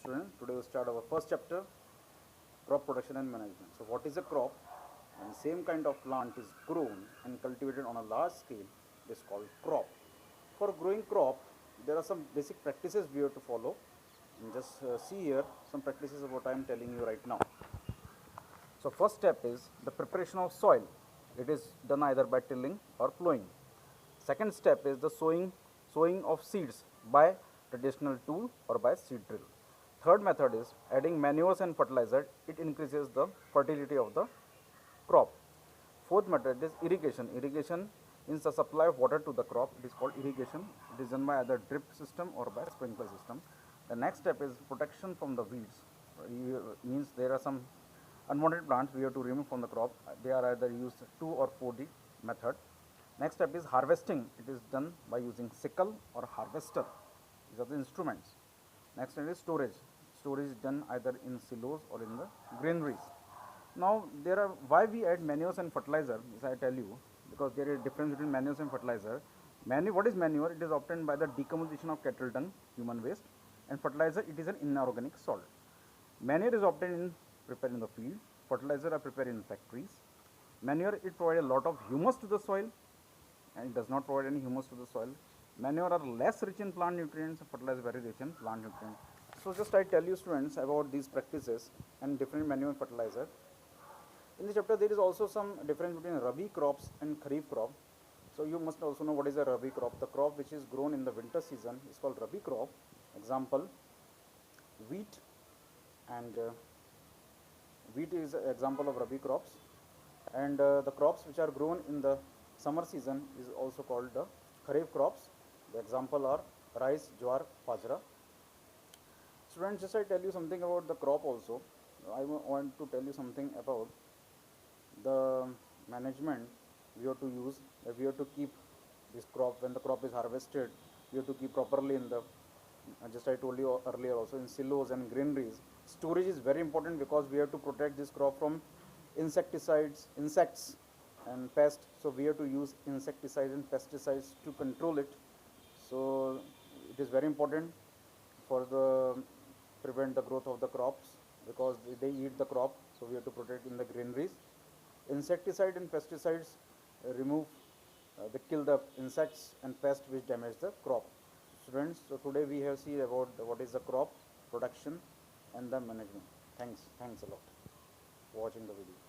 students. Today we start our first chapter, crop production and management. So what is a crop? When same kind of plant is grown and cultivated on a large scale, it is called crop. For growing crop, there are some basic practices we have to follow. And just see here some practices of what I am telling you right now. So first step is the preparation of soil. It is done either by tilling or plowing. Second step is the sowing of seeds by traditional tool or by seed drill. Third method is adding manures and fertilizer. It increases the fertility of the crop. Fourth method is irrigation. Irrigation is the supply of water to the crop. It is called irrigation. It is done by either drip system or by sprinkler system. The next step is protection from the weeds. Means there are some unwanted plants we have to remove from the crop. They are either used 2 or 4D method. Next step is harvesting. It is done by using sickle or harvester. These are the instruments. Next step is storage. Storage is done either in silos or in the granaries. Now there are why we add manures and fertilizer. As I tell you, because there is a difference between manures and fertilizer. What is manure? It is obtained by the decomposition of cattle dung, human waste, and fertilizer. It is an inorganic salt. Manure is obtained in prepared in the field. Fertilizer are prepared in factories. Manure, it provides a lot of humus to the soil, and it does not provide any humus to the soil. Manure are less rich in plant nutrients. Fertilizer very rich in plant nutrients. So just I tell you students about these practices and different manure and fertilizer. In this chapter there is also some difference between Rabi crops and Kharif crop. So you must also know what is a Rabi crop. The crop which is grown in the winter season is called Rabi crop. Example, wheat, and wheat is an example of Rabi crops, and the crops which are grown in the summer season is also called the Kharif crops. The example are rice, jowar, bajra. Students, just I tell you something about the crop also. I want to tell you something about the management we have to use. We have to keep this crop when the crop is harvested. We have to keep properly in the just I told you earlier also in silos and granaries. Storage is very important because we have to protect this crop from insecticides, insects and pests. So we have to use insecticides and pesticides to control it. So it is very important for the prevent the growth of the crops because they eat the crop. So we have to protect in the granaries. Insecticide and pesticides remove they kill the insects and pests which damage the crop. Students, so today we have seen about what is the crop production and the management. Thanks a lot for watching the video.